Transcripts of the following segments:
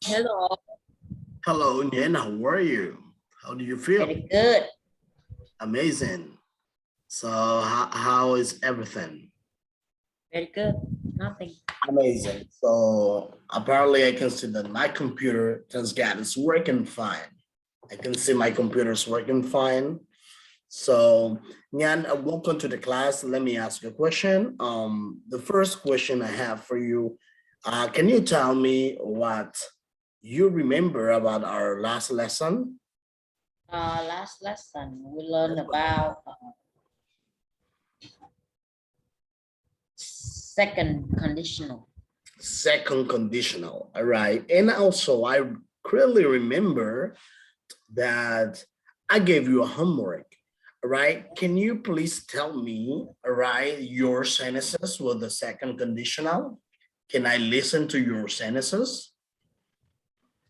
Hello, Hello, Nien. How are you? How do you feel? very good, Amazing. So, how is everything? very good. Nothing. Amazing. So, apparently, I can see that my computer, thanks God, is working fine. I can see my computer is working fine. So, Nyan, welcome to the class. Let me ask you a question. The first question I have for you, can you tell me what you remember about our last lesson? Last lesson we learned about second conditional. Second conditional. All right. And also, I clearly remember that I gave you a homework. All right. Can you please tell me, all right, your sentences with the second conditional? Can I listen to your sentences?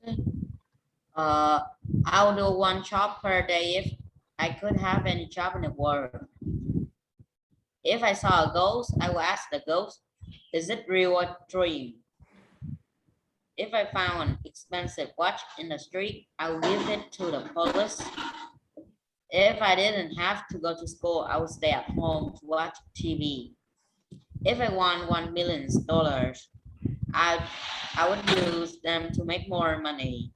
Okay. Uh, I'll do one job per day if I could have any job in the world. If I saw a ghost, I will ask the ghost, "Is it real or dream?" If I found an expensive watch in the street, I will give it to the police. If I didn't have to go to school, I would stay at home to watch TV. If I won $1 million, I I would use them to make more money.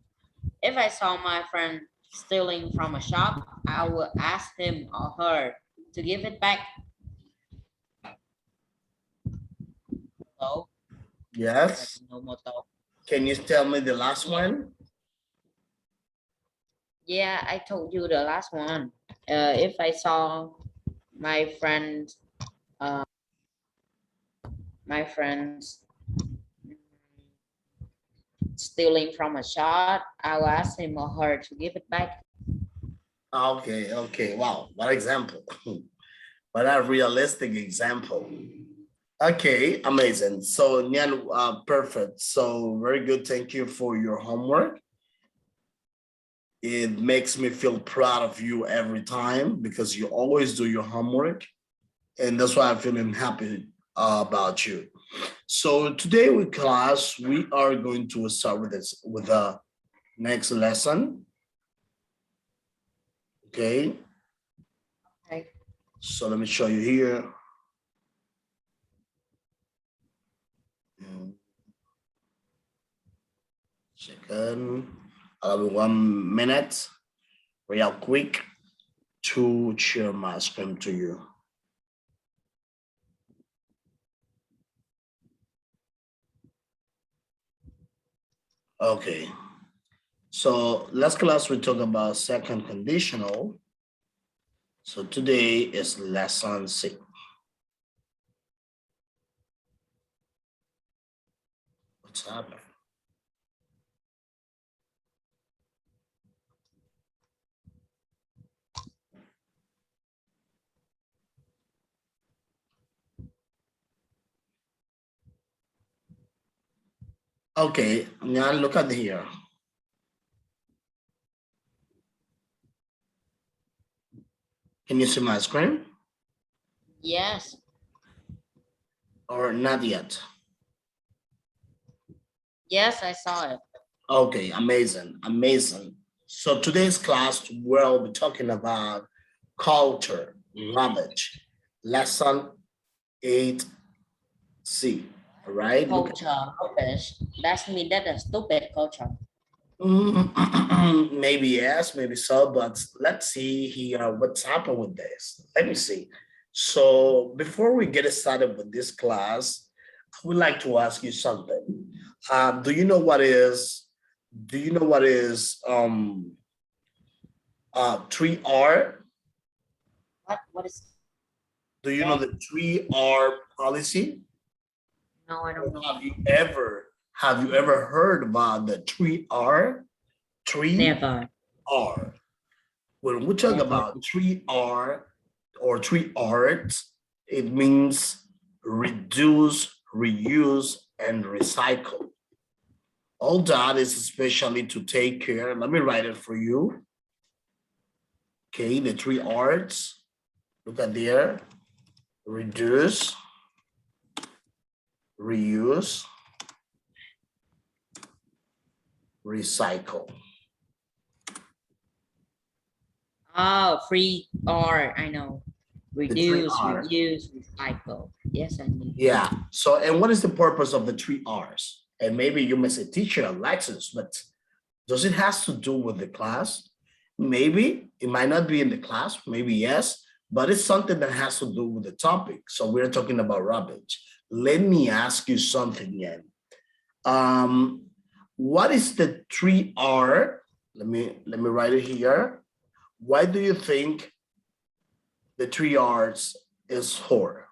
If I saw my friend stealing from a shop, I would ask him or her to give it back. Hello, Yes. Can you tell me the last Yeah, one? yeah, I told you the last one. If I saw my friend, uh, my friends stealing from a shop, I will ask him or her to give it back. Okay, okay. Wow, what example? What a realistic example. Okay, amazing. So, Nyan, perfect. So, very good. Thank you for your homework. It makes me feel proud of you every time because you always do your homework. And that's why I'm feeling happy about you. So, today with class, we are going to start with this with the next lesson. Okay, Okay. so let me show you here. Second, I'll be 1 minute, real quick, to share my screen to you. Okay, so last class we talked about second conditional. So today is lesson 6. What's happening? Okay, now look at here. Can you see my screen? Yes. Or not yet? Yes, I saw it. Okay, amazing, amazing. So today's class, we'll be talking about culture, language, lesson 8C. All right, look at Culture, rubbish. That's me. That's a stupid culture. maybe yes, maybe so, but let's see here what's happened with this. Let me see. So before we get started with this class, I would like to ask you something. Do you know what is? Do you know what is 3R? What is Do you know that? the 3R policy? No, I don't know. Have you ever heard about the 3R? 3R. Never. When we talk Never. about 3R or 3Rs, it means reduce, reuse, and recycle. All that is especially to take care. Let me write it for you. Okay, the 3Rs. Look at there. Reduce, reuse, recycle. Oh, 3R, I know. The three Reduce, R's. reuse, recycle. Yes, I knew. Yeah. So, and what is the purpose of the three R's? And maybe you may say teacher Alexis, but does it has to do with the class? Maybe it might not be in the class, maybe yes, but it's something that has to do with the topic. So we're talking about rubbish. Let me ask you something, Yan. What is the 3R? Let me write it here. Why do you think the 3R's is for?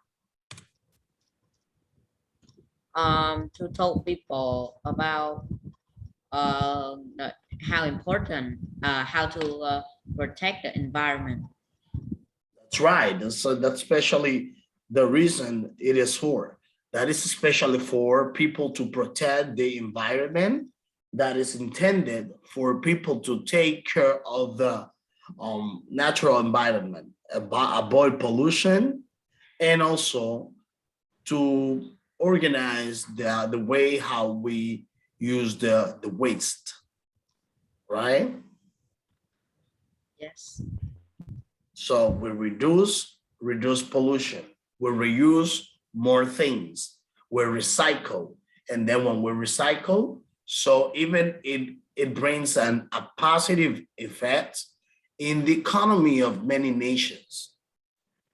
To tell people about how important, how to protect the environment. That's right. And so that's especially the reason it is for. That is especially for people to protect the environment. That is intended for people to take care of the natural environment, avoid pollution, and also to organize the way how we use the waste, right? Yes. So we reduce pollution, we reuse more things, we recycle. And then when we recycle, so even it brings a positive effect in the economy of many nations.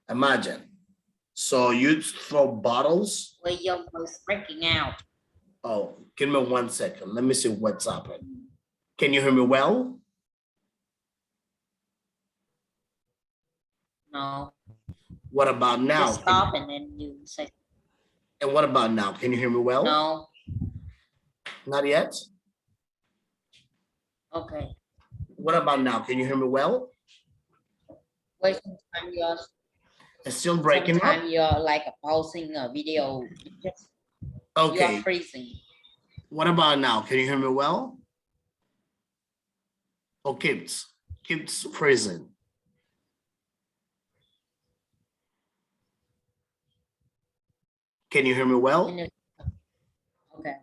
Imagine. So you throw bottles. Well, your voice breaking out. Oh, give me 1 second. Let me see what's happening. Can you hear me well? No. What about now? Just stop and then you say. And what about now? Can you hear me well? No. Not yet? Okay. What about now? Can you hear me well? Wait, sometimes you're, It's still breaking up? sometimes you're like pausing a video. Just, Okay. you're freezing. What about now? Can you hear me well? Or keeps freezing? Can you hear me well? Okay.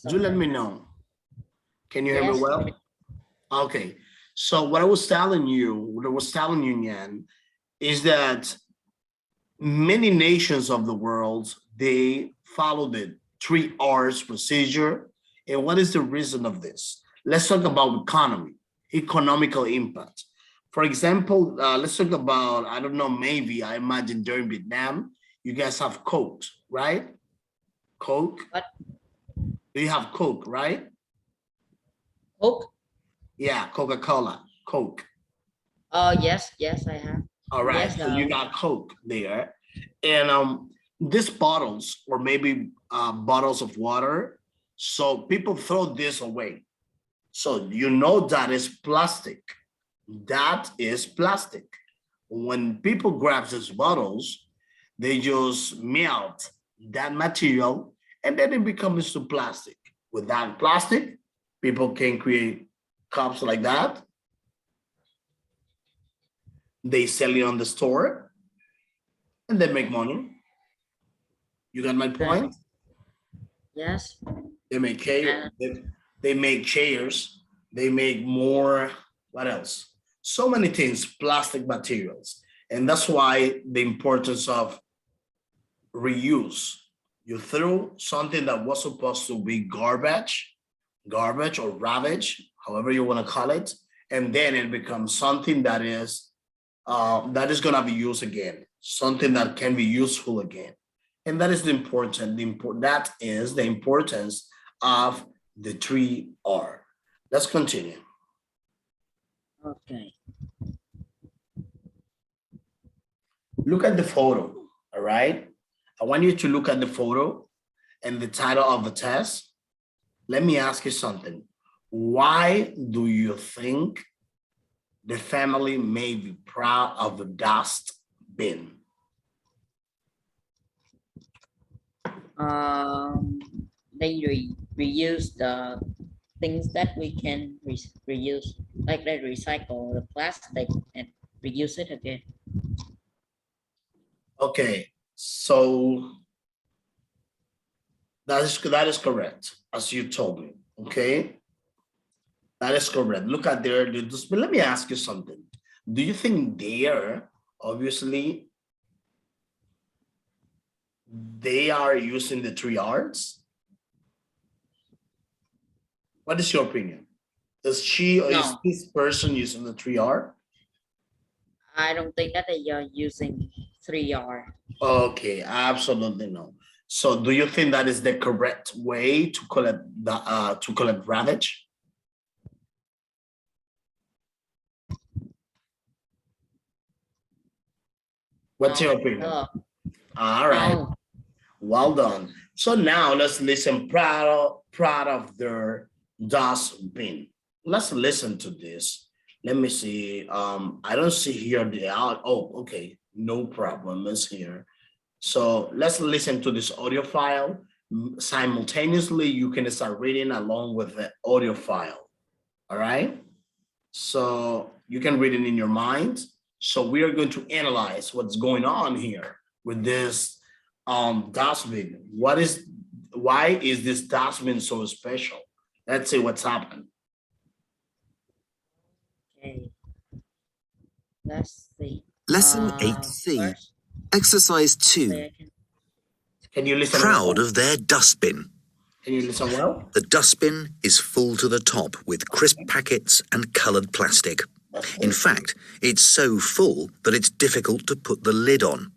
Do let me know. Can you hear me Yes. well? Okay. So what I was telling you, Nyan, is that many nations of the world, they follow the 3R's procedure. And what is the reason of this? Let's talk about economical impact. For example, let's talk about, I don't know, maybe I imagine during Vietnam, you guys have Coke, right? Coke? What? Do you have Coke, right? Coke? Yeah, Coca-Cola, Coke. Oh, yes, I have. All right, yes, so you got Coke there. And these bottles, or maybe bottles of water, so people throw this away. So you know that is plastic. That is plastic. When people grab these bottles, they just melt that material and then it becomes to plastic. Without plastic, people can create cups like that. They sell it on the store and they make money. You got my point? Yes. They make chairs. They make chairs. They make more. What else? So many things, plastic materials. And that's why the importance of reuse. You threw something that was supposed to be garbage or ravage, however you want to call it, and then it becomes something that is gonna be used again, something that can be useful again. And that is that is the importance of the 3R. Let's continue. Okay. Look at the photo, all right? I want you to look at the photo and the title of the test. Let me ask you something. Why do you think the family may be proud of the dust bin? They reuse the things that we can reuse, like they recycle the plastic and reuse it again. Okay, so that is correct, as you told me. Okay, that is correct. Look at their but let me ask you something. Do you think obviously they are using the 3 R's? What is your opinion? Is she or is No, this person using the 3 R? I don't think that they are using 3R. Okay, absolutely no. So do you think that is the correct way to collect ravage? What's your No, opinion? no, All right, no. well done. So now let's listen proud of their dustbin. Let's listen to this. Let me see. I don't see here the out. Oh, okay, no problem. Let's hear. So let's listen to this audio file. Simultaneously, you can start reading along with the audio file. All right. So you can read it in your mind. So we are going to analyze what's going on here with this dustbin. Why is this dustbin so special? Let's see what's happened. Okay, let's see. Lesson 8C, First, Exercise hopefully 2. I can. Can you listen Proud well? of their dustbin. Can you listen well? The dustbin is full to the top with crisp packets and coloured plastic. In fact, it's so full that it's difficult to put the lid on.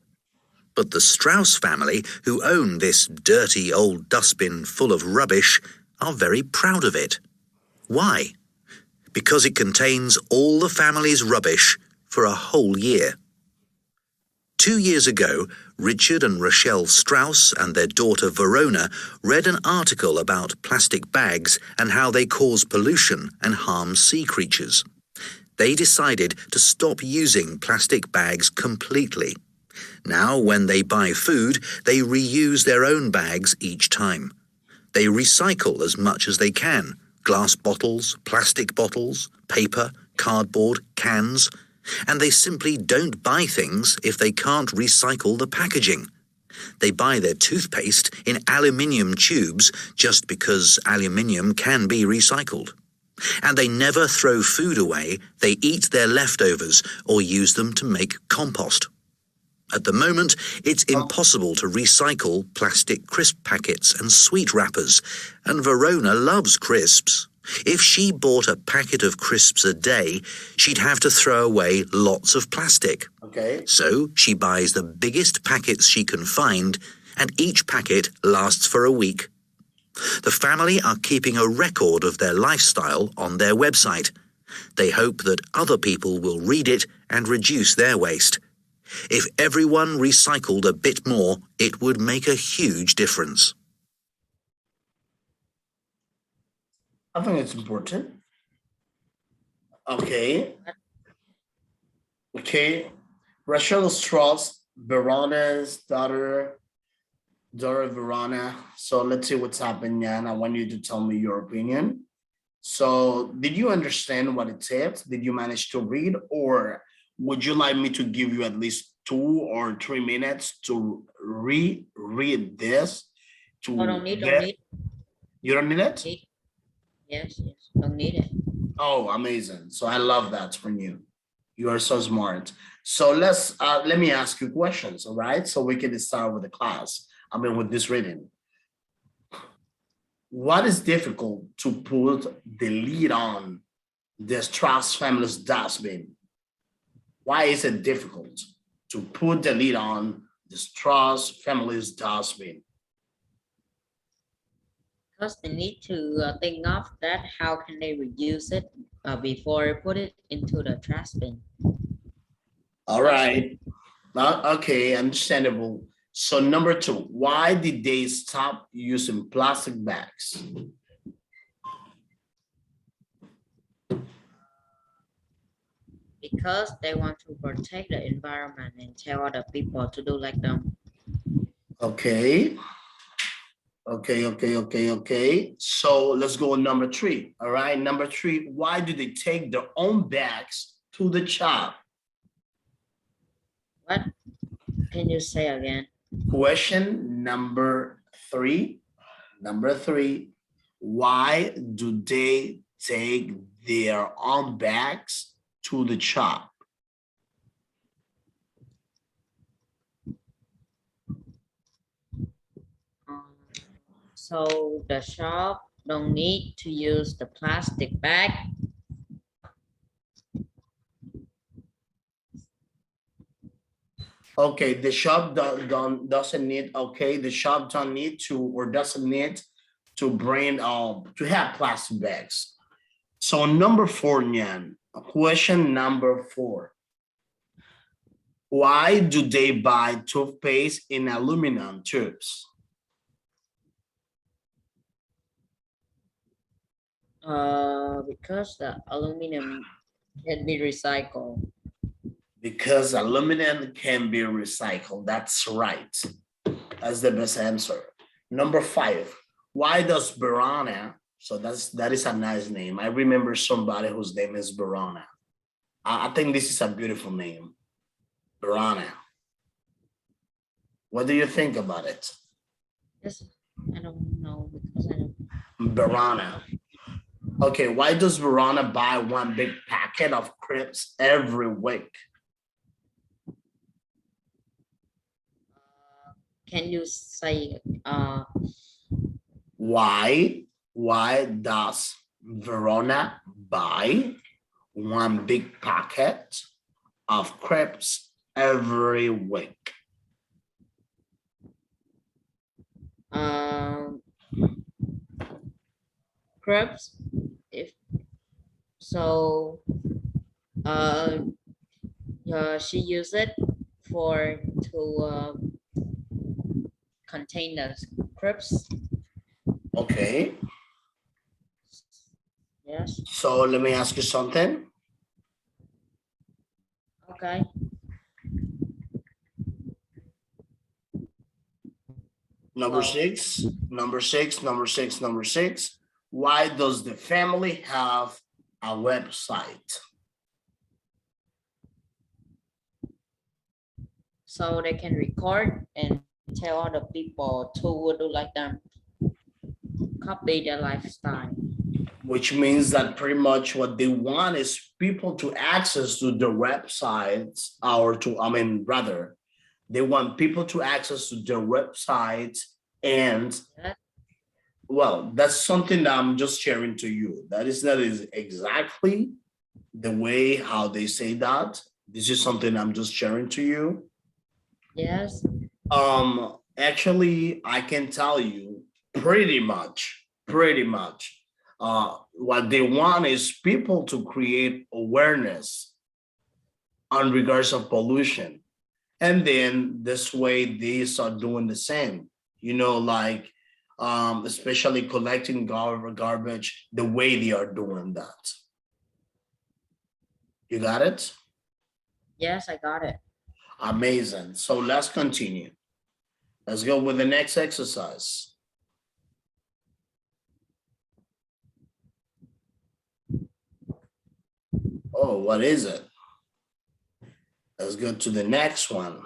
But the Strauss family, who own this dirty old dustbin full of rubbish, are very proud of it. Why? Because it contains all the family's rubbish for a whole year. 2 years ago, Richard and Rochelle Strauss and their daughter Verona read an article about plastic bags and how they cause pollution and harm sea creatures. They decided to stop using plastic bags completely. Now, when they buy food, they reuse their own bags each time. They recycle as much as they can: glass bottles, plastic bottles, paper, cardboard, cans. And they simply don't buy things if they can't recycle the packaging. They buy their toothpaste in aluminium tubes just because aluminium can be recycled. And they never throw food away, they eat their leftovers or use them to make compost. At the moment, it's impossible to recycle plastic crisp packets and sweet wrappers, and Verona loves crisps. If she bought a packet of crisps a day, she'd have to throw away lots of plastic. Okay. So she buys the biggest packets she can find, and each packet lasts for a week. The family are keeping a record of their lifestyle on their website. They hope that other people will read it and reduce their waste. If everyone recycled a bit more, it would make a huge difference. I think it's important. Okay. Okay. Rachel Strauss, Verona's daughter Verona. So let's see what's happening, Jan. I want you to tell me your opinion. So did you understand what it said? Did you manage to read, or would you like me to give you at least 2 or 3 minutes to reread this? Oh, don't need. You don't need it? Yes, don't need it. Oh, amazing. So I love that from you. You are so smart. So let me ask you questions, all right? So we can start with the class. With this reading. What is difficult to put the lid on the Strauss family's dustbin? Why is it difficult to put the lid on the Strauss family's dustbin? Because they need to think of that. How can they reuse it before put it into the trash bin? All right. Okay, understandable. So number 2, why did they stop using plastic bags? Because they want to protect the environment and tell other people to do like them. Okay. Okay. So let's go on number 3. All right. Number 3, why do they take their own bags to the shop? What? Can you say again? Question number 3. Number 3, Why do they take their own bags to the shop? So the shop don't need to use the plastic bag. Okay, the shop doesn't need, okay, the shop don't need to or doesn't need to bring to have plastic bags. So number 4, Nyan, question number 4. Why do they buy toothpaste in aluminum tubes? Because the aluminum can be recycled. Because aluminum can be recycled. That's right. That's the best answer. Number 5. Why does Verona? So that is a nice name. I remember somebody whose name is Verona. I think this is a beautiful name. Verona. What do you think about it? Yes, I don't know because I don't. Verona. Okay, why does Verona buy one big packet of crisps every week? Can you say Why does Verona buy one big packet of crepes every week? crepes? If so, she use it for to contain the crepes. Okay, Yes. so let me ask you something. Okay. Number Hello. 6, number 6, number 6, number 6. Why does the family have a website? So they can record and tell other people to do like them, copy their lifestyle. Which means that pretty much what they want is people to access to their websites or to, I mean, rather, they want people to access to their websites and, Yeah. well, that's something that I'm just sharing to you. That is exactly the way how they say that. This is something I'm just sharing to you. Yes. Actually, I can tell you pretty much, what they want is people to create awareness on regards of pollution. And then this way they start doing the same, like, especially collecting garbage the way they are doing that. You got it? Yes, I got it. Amazing. So let's continue. Let's go with the next exercise. Oh, what is it? Let's go to the next one.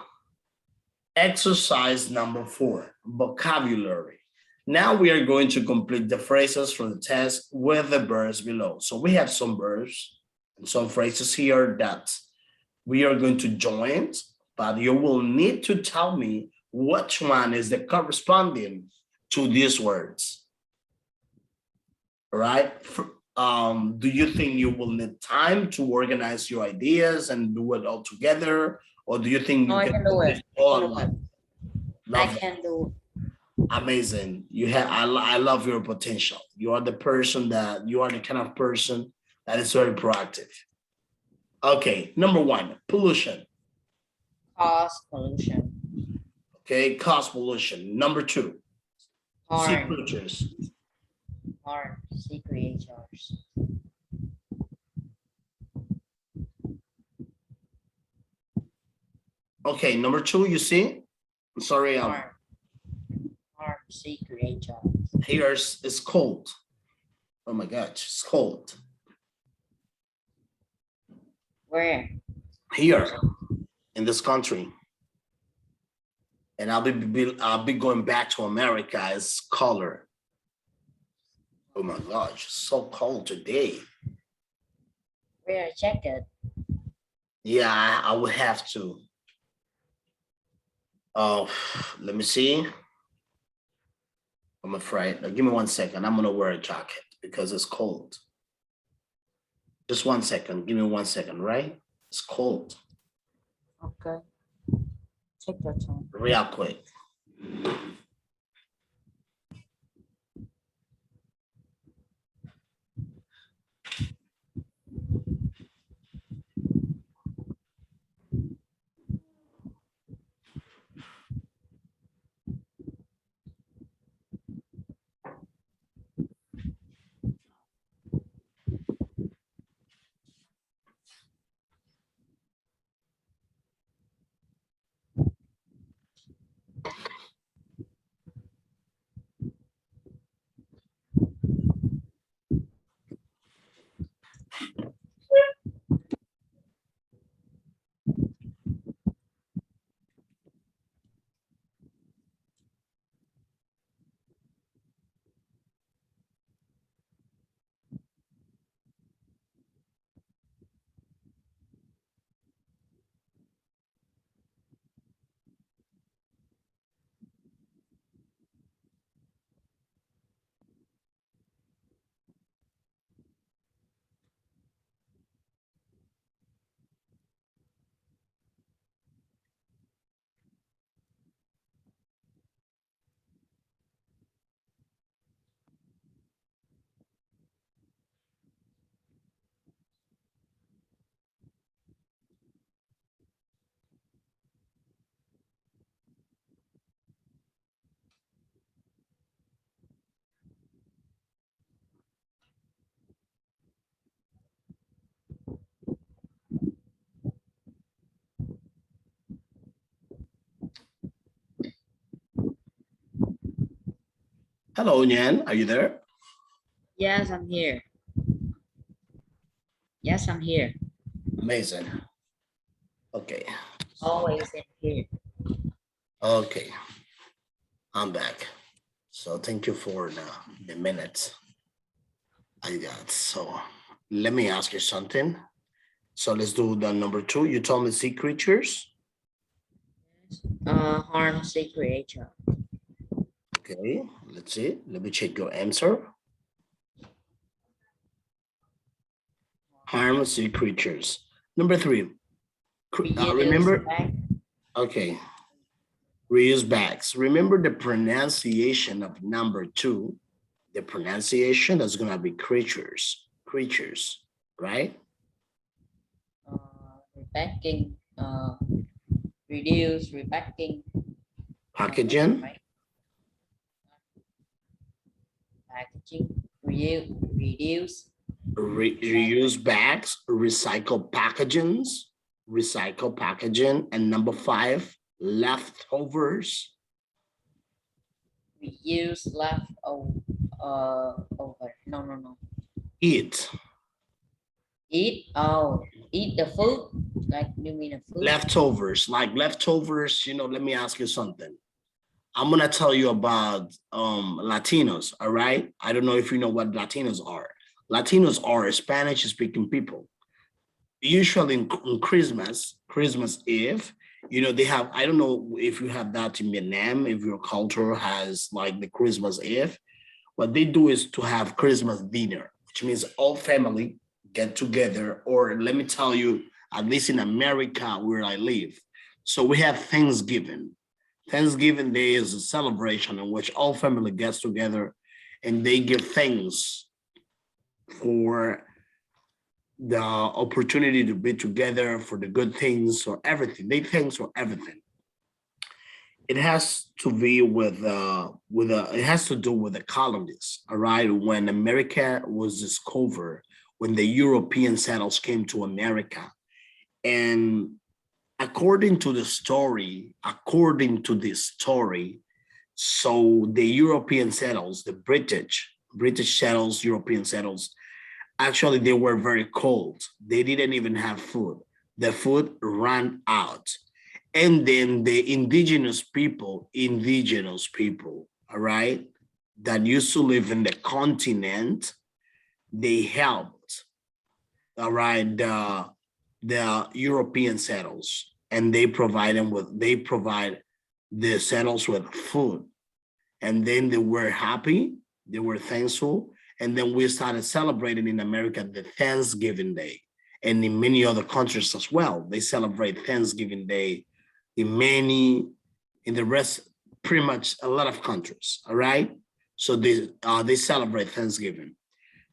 Exercise number 4, vocabulary. Now we are going to complete the phrases from the test with the verbs below. So we have some verbs and some phrases here that we are going to join, but you will need to tell me which one is the corresponding to these words. All right? Do you think you will need time to organize your ideas and do it all together? Or do you think No, you I can do do it. this all at I once? can do. Amazing. I love your potential. You are the kind of person that is very proactive. Okay, number 1, pollution. Cause pollution. Okay, cause pollution. Number 2, sea Harm. creatures. Harm. Sea creatures. Okay, number 2, you see? I'm sorry, Harm. Harm. Sea creatures. here it's cold. Oh my gosh, it's cold. Where? Here in this country. And I'll be going back to America. It's colder. Oh my gosh, it's so cold today. Wear a jacket. Yeah, I would have to. Oh, let me see. I'm afraid. Give me 1 second. I'm gonna wear a jacket because it's cold. Just 1 second. Give me 1 second, right? It's cold. Okay. Take your time. Real quick. Hello, Nyan. Are you there? Yes, I'm here. Yes, I'm here. Amazing. Okay. Always in here. Okay. I'm back. So thank you for the minutes I got. So let me ask you something. So let's do the number 2. You told me sea creatures. Harmless creature. Okay, let's see. Let me check your answer. Harmless sea creatures. Number 3. Remember? Okay. Reuse bags. Remember the pronunciation of number 2. The pronunciation is gonna be creatures. Creatures, right? Repacking. Reduce. Repacking. Packaging. Right? Packaging. Reduce. Reuse bags, recycle packaging, and number 5, leftovers. Reuse left over. No. Eat. Eat. Oh, eat the food. Like you mean the food? Leftovers, like leftovers, let me ask you something. I'm gonna tell you about Latinos, all right? I don't know if you know what Latinos are. Latinos are Spanish speaking people. Usually in Christmas Eve, they have, I don't know if you have that in Vietnam, if your culture has like the Christmas Eve. What they do is to have Christmas dinner, which means all family get together, or let me tell you, at least in America where I live. So we have Thanksgiving. Thanksgiving Day is a celebration in which all family gets together and they give thanks for the opportunity to be together, for the good things, or everything. They thanks for everything. It has to be it has to do with the colonies, all right? When America was discovered, when the European settlers came to America, and according to this story, so the European settlers, the British settlers, European settlers, actually they were very cold. They didn't even have food. The food ran out. And then the indigenous people, all right, that used to live in the continent, they helped, all right, the European settlers, and they provide the settlers with food. And then they were happy, they were thankful, and then we started celebrating in America the Thanksgiving Day. And in many other countries as well, they celebrate Thanksgiving Day in the rest, pretty much a lot of countries, all right? So they celebrate Thanksgiving.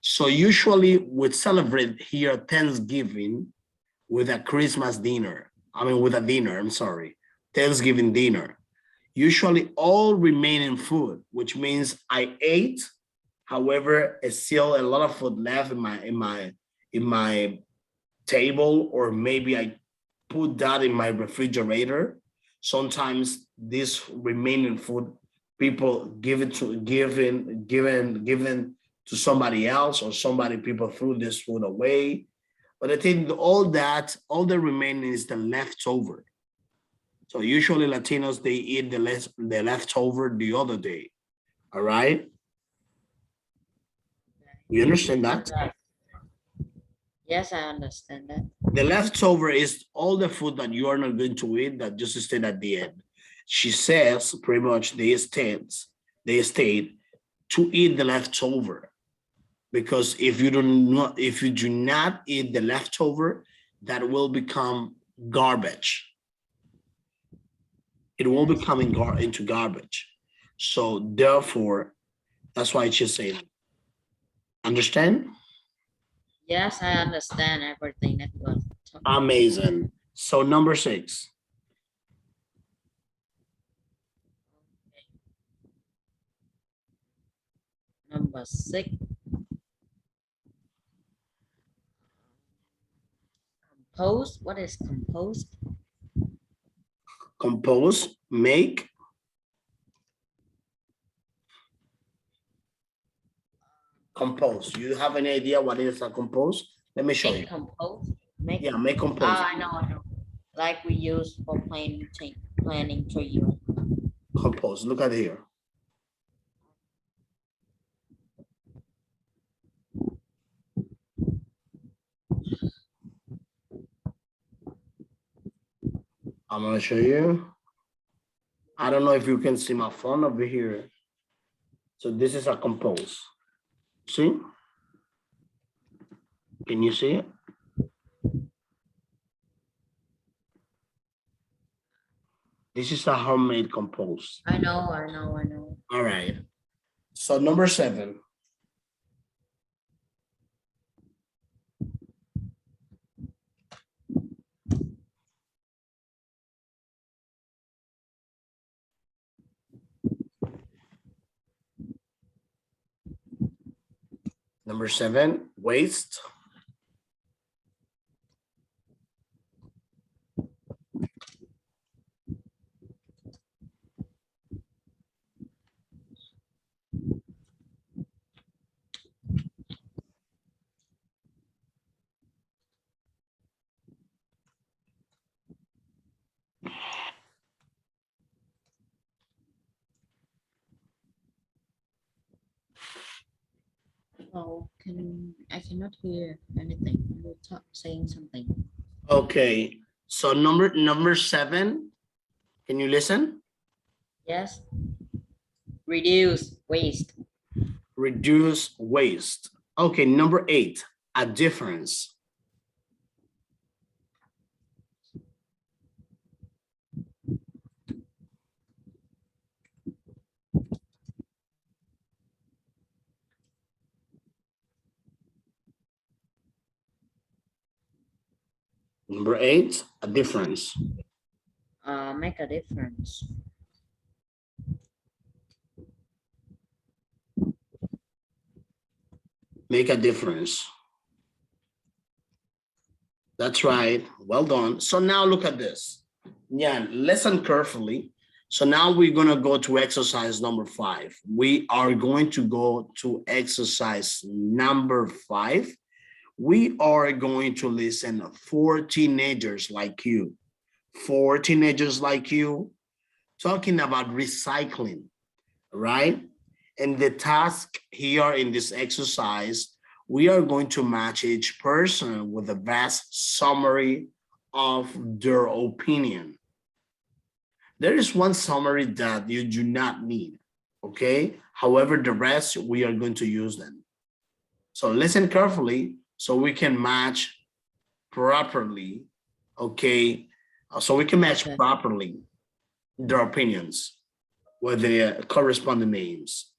So usually we celebrate here Thanksgiving with a Christmas dinner. With a dinner, I'm sorry, Thanksgiving dinner. Usually all remaining food, which means I ate, however, it's still a lot of food left in my table, or maybe I put that in my refrigerator. Sometimes this remaining food, people given to somebody else, or people threw this food away. But I think all the remaining is the leftover. So usually Latinos, they eat the leftover the other day. All right. You understand that? Yes, I understand that. The leftover is all the food that you are not going to eat that just stayed at the end. She says pretty much they stayed to eat the leftover, because if you do not eat the leftover, that will become garbage. It will become into garbage. So therefore, that's why she's saying. Understand? Yes, I understand everything that was talking. Amazing. So number 6. Number 6. Compose. What is compose? Compose, make. Compose. You have any idea what is a compose? Let me show you. Compose. Make compose. I know. Like we use for planning tree. Compose. Look at here. I'm gonna show you. I don't know if you can see my phone over here. So this is a compose. See? Can you see it? This is a homemade compose. I know. All right. So number 7. Number 7, waste. Oh, I cannot hear anything. You're saying something. Okay. So number 7. Can you listen? Yes. Reduce waste. Reduce waste. Okay, number 8, a difference. Number 8, a difference. Make a difference. Make a difference. That's right. Well done. So now look at this. Yeah, listen carefully. So now we're going to go to exercise number 5. We are going to go to exercise number 5. We are going to listen to 4 teenagers like you. 4 teenagers like you talking about recycling, right? In the task here in this exercise, we are going to match each person with a vast summary of their opinion. There is one summary that you do not need, okay? However, the rest, we are going to use them. So listen carefully so we can match properly, okay? So we can match properly their opinions with the corresponding names.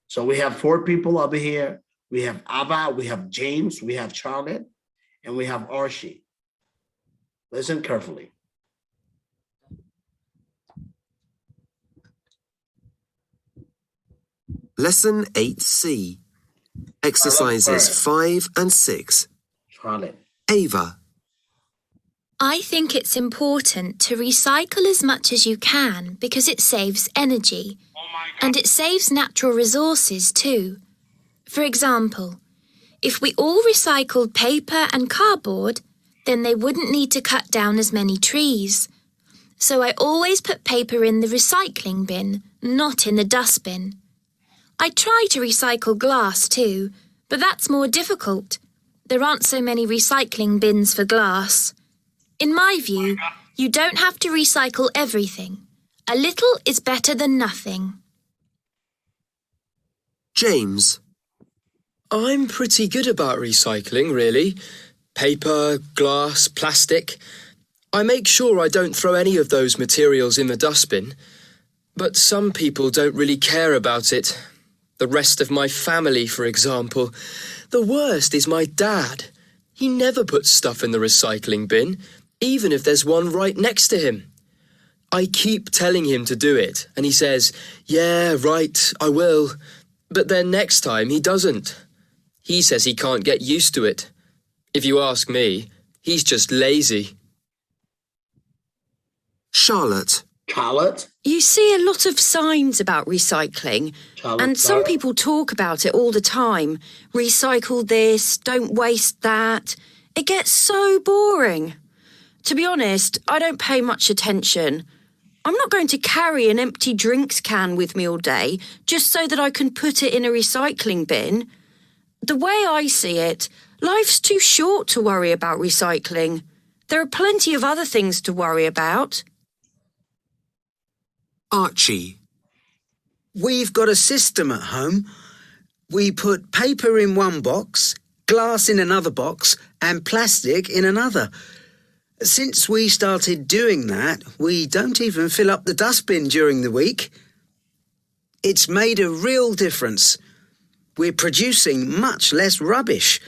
So we have 4 people over here. We have Ava, we have James, we have Charlotte, and we have Archie. Listen carefully. Lesson 8C. Exercises 5 and 6. Charlotte. Ava. I think it's important to recycle as much as you can because it saves energy. And it saves natural resources too. For example, if we all recycled paper and cardboard, then they wouldn't need to cut down as many trees. So I always put paper in the recycling bin, not in the dustbin. I try to recycle glass too, but that's more difficult. There aren't so many recycling bins for glass. In my view, you don't have to recycle everything. A little is better than nothing. James. I'm pretty good about recycling, really. Paper, glass, plastic. I make sure I don't throw any of those materials in the dustbin. But some people don't really care about it. The rest of my family, for example. The worst is my dad. He never puts stuff in the recycling bin, even if there's one right next to him. I keep telling him to do it, and he says, "Yeah, right, I will." But then next time he doesn't. He says he can't get used to it. If you ask me, he's just lazy. Charlotte. Charlotte. You see a lot of signs about recycling, and some people talk about it all the time. Recycle this, don't waste that. It gets so boring. To be honest, I don't pay much attention. I'm not going to carry an empty drinks can with me all day just so that I can put it in a recycling bin. The way I see it, life's too short to worry about recycling. There are plenty of other things to worry about. Archie. We've got a system at home. We put paper in one box, glass in another box, and plastic in another. Since we started doing that, we don't even fill up the dustbin during the week. It's made a real difference. We're producing much less rubbish,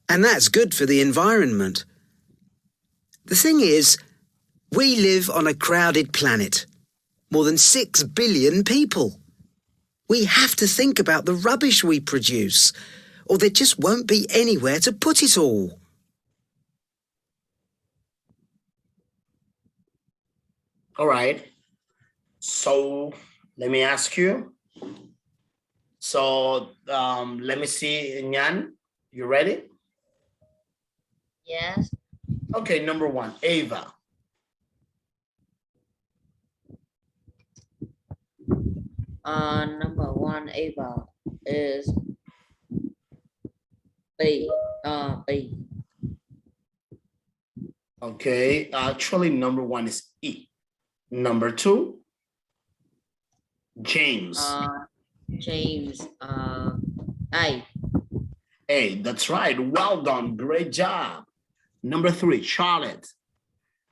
and that's good for the environment. The thing is, we live on a crowded planet. More than 6 billion people. We have to think about the rubbish we produce, or there just won't be anywhere to put it all. All right. So let me ask you. So let me see, Nyan, you ready? Yes. Okay, number 1, Ava. Number 1, Ava is B. B. Okay, actually number 1 is E. Number 2, James. James. A. A, that's right. Well done. Great job. Number 3, Charlotte.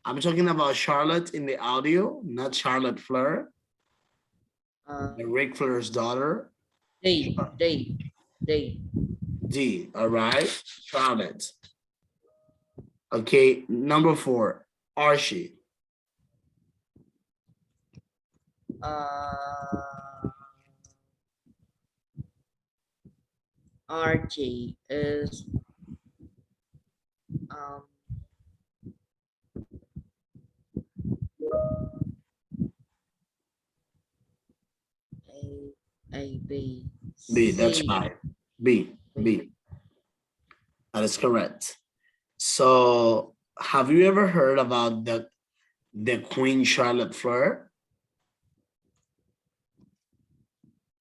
I'm talking about Charlotte in the audio, not Charlotte Fleur, Ric Flair's daughter. D. D, all right. Charlotte. Okay, number 4, Archie. Archie is B. B, that's C. right. B. That is correct. So have you ever heard about the Queen Charlotte Fleur?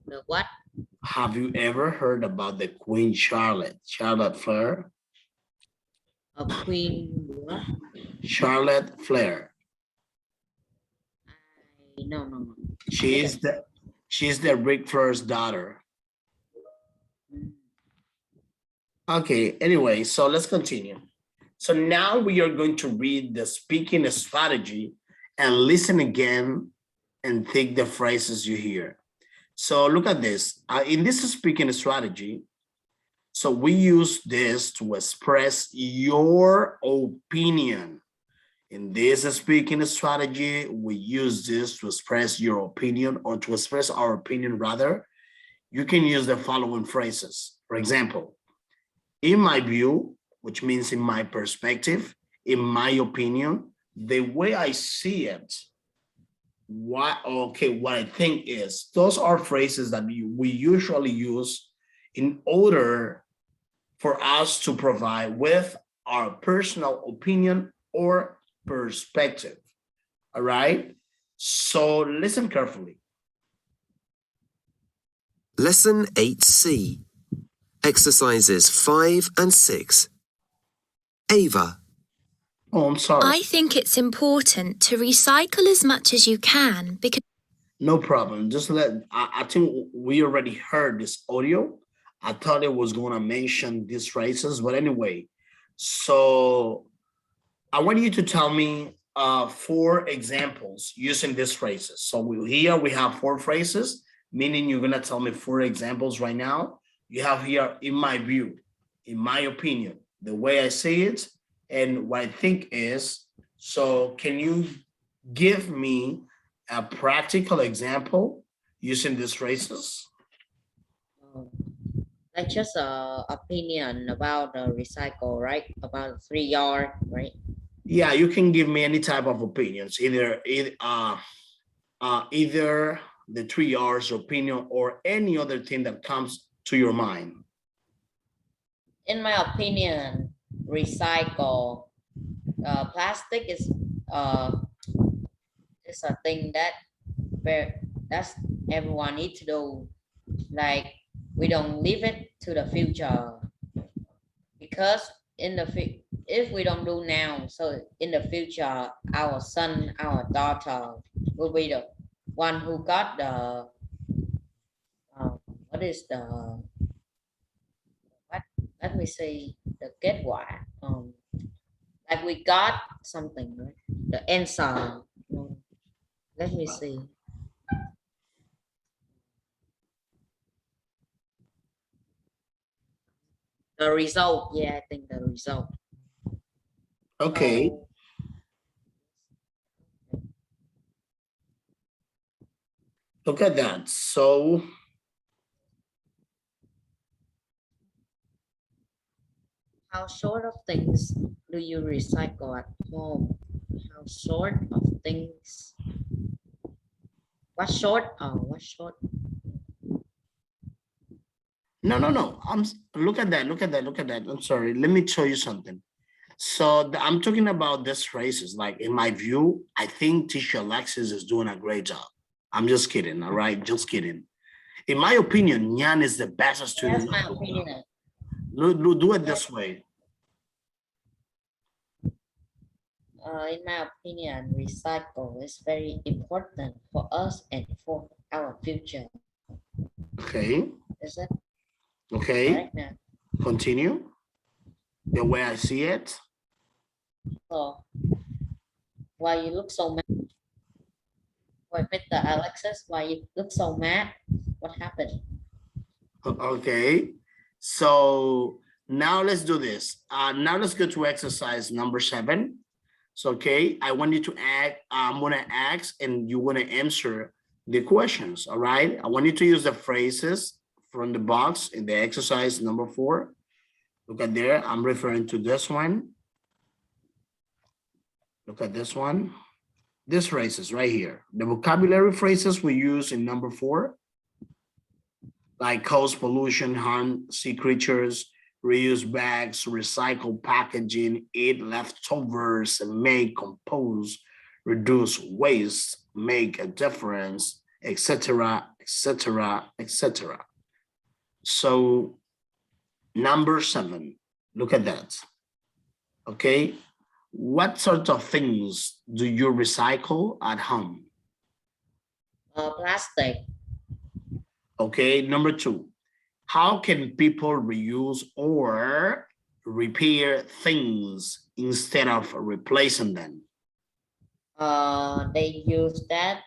The what? Have you ever heard about the Queen Charlotte? Charlotte Flair? A queen what? Charlotte Flair. No. She's the Ric Flair's daughter. Okay, anyway, so let's continue. So now we are going to read the speaking strategy and listen again and take the phrases you hear. So look at this. In this speaking strategy, so we use this to express your opinion. In this speaking strategy, we use this to express your opinion, or to express our opinion rather. You can use the following phrases. For example, in my view, which means in my perspective, in my opinion, the way I see it, what I think is, those are phrases that we usually use in order for us to provide with our personal opinion or perspective. All right, so listen carefully. Lesson 8C. Exercises 5 and 6. Ava. Oh, I'm sorry. I think it's important to recycle as much as you can because No problem. Just I think we already heard this audio. I thought it was going to mention these phrases, but anyway, so I want you to tell me 4 examples using these phrases. So here we have 4 phrases, meaning you're going to tell me 4 examples right now. You have here, in my view, in my opinion, the way I see it, and what I think is. So can you give me a practical example using these phrases? That's just a opinion about the recycle, right? About 3 yard, right? Yeah, you can give me any type of opinions, either the 3 R's opinion or any other thing that comes to your mind. In my opinion, recycle plastic is a thing that's everyone needs to do. Like, we don't leave it to the future, because if we don't do now, so in the future, our son, our daughter will be the one who got the what is the what? Let me see the kết quả. Like we got something, right? The answer. Let me see. The result. Yeah, I think the result. Okay. Look at that. So how sort of things do you recycle at home? How sort of things? What sort? What sort? No. Look at that. I'm sorry. Let me show you something. So I'm talking about these phrases. Like, in my view, I think teacher Alexis is doing a great job. I'm just kidding. All right, just kidding. In my opinion, Nyan is the best student. That's my opinion. Do it this way. In my opinion, recycle is very important for us and for our future. Okay. Is it? Okay. Right now. Continue. The way I see it. So, why you look so mad? Why, Mr. Alexis, why you look so mad? What happened? Okay. So now let's do this. Now let's go to exercise number 7. So, okay, I want you to act. I'm going to ask and you want to answer the questions. All right. I want you to use the phrases from the box in the exercise number 4. Look at there. I'm referring to this one. Look at this one. These phrases right here. The vocabulary phrases we use in number 4, like cause pollution, harm sea creatures, reuse bags, recycle packaging, eat leftovers, make, compose, reduce waste, make a difference, etc., etc., etc. So number 7, look at that. Okay, what sort of things do you recycle at home? Plastic. Okay, number 2, how can people reuse or repair things instead of replacing them? They use that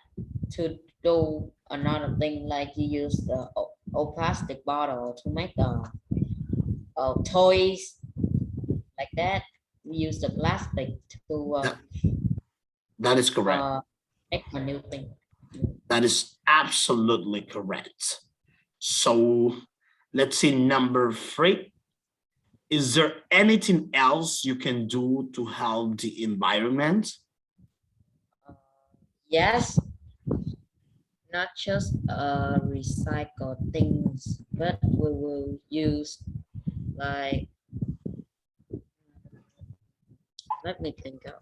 to do another thing, like you use the old plastic bottle to make toys like that. We use the plastic to That is correct. make a new thing. That is absolutely correct. So let's see number 3. Is there anything else you can do to help the environment? Yes, not just recycle things, but we will use, like, let me think of.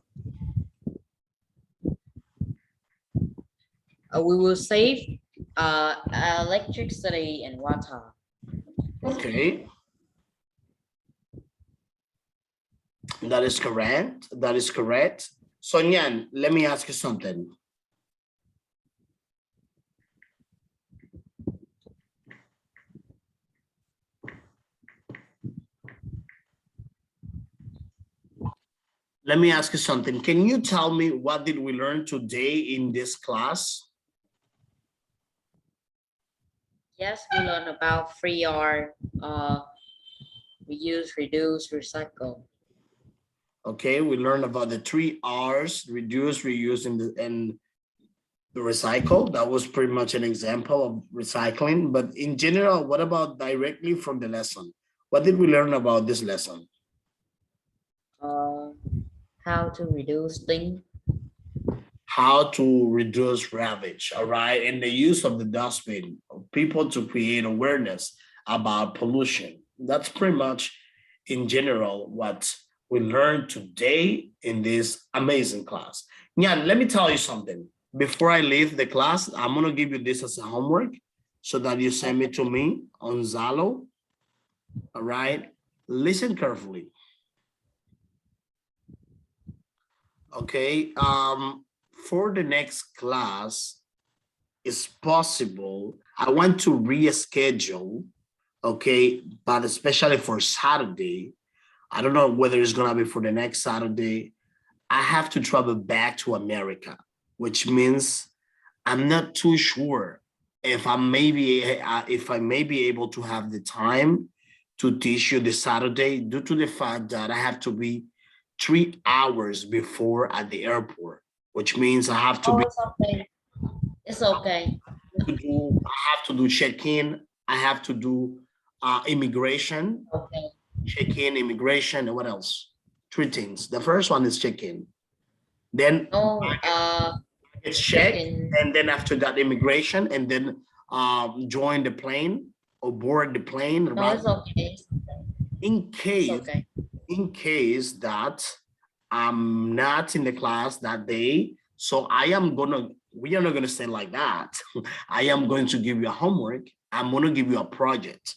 We will save electricity and water. Okay. That is correct. That is correct. So Nyan, let me ask you something. Let me ask you something. Can you tell me what did we learn today in this class? Yes, we learn about 3R, reuse, reduce, recycle. Okay, we learned about the 3 R's: reduce, reuse, and the recycle. That was pretty much an example of recycling. But in general, what about directly from the lesson? What did we learn about this lesson? How to reduce things. How to reduce ravage, all right? And the use of the dustbin, people to create awareness about pollution. That's pretty much in general what we learned today in this amazing class. Nyan, let me tell you something. Before I leave the class, I'm gonna give you this as a homework so that you send it to me on Zalo, all right? Listen carefully. Okay, for the next class, it's possible, I want to reschedule, okay, but especially for Saturday, I don't know whether it's gonna be for the next Saturday. I have to travel back to America, which means I'm not too sure if I may be able to have the time to teach you this Saturday, due to the fact that I have to be 3 hours before at the airport, which means I have to It's okay. It's okay. I have to do check-in, I have to do immigration, Okay. check-in, immigration, and what else? 3 things. The first one is check-in. Then No, it's checked, check-in. and then after that, immigration, and then join the plane or board the plane. No, it's okay. In case, It's okay. in case that I'm not in the class that day, so we are not gonna say like that. I am going to give you a homework. I'm gonna give you a project.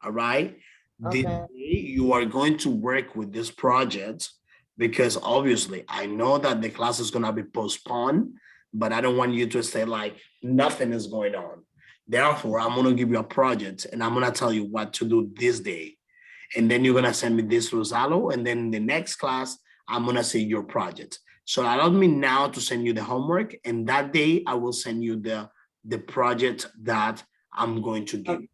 All right. This Okay. day you are going to work with this project, because obviously I know that the class is gonna be postponed, but I don't want you to say like nothing is going on. Therefore, I'm gonna give you a project and I'm gonna tell you what to do this day. And then you're gonna send me this to Zalo, and then in the next class, I'm gonna see your project. So allow me now to send you the homework, and that day I will send you the project that I'm going to give you.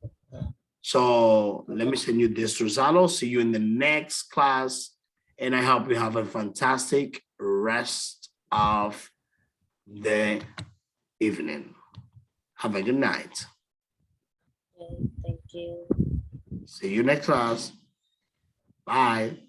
So let me send you this to Zalo. See you in the next class, and I hope you have a fantastic rest of the evening. Have a good night. Okay, thank you. See you next class. Bye.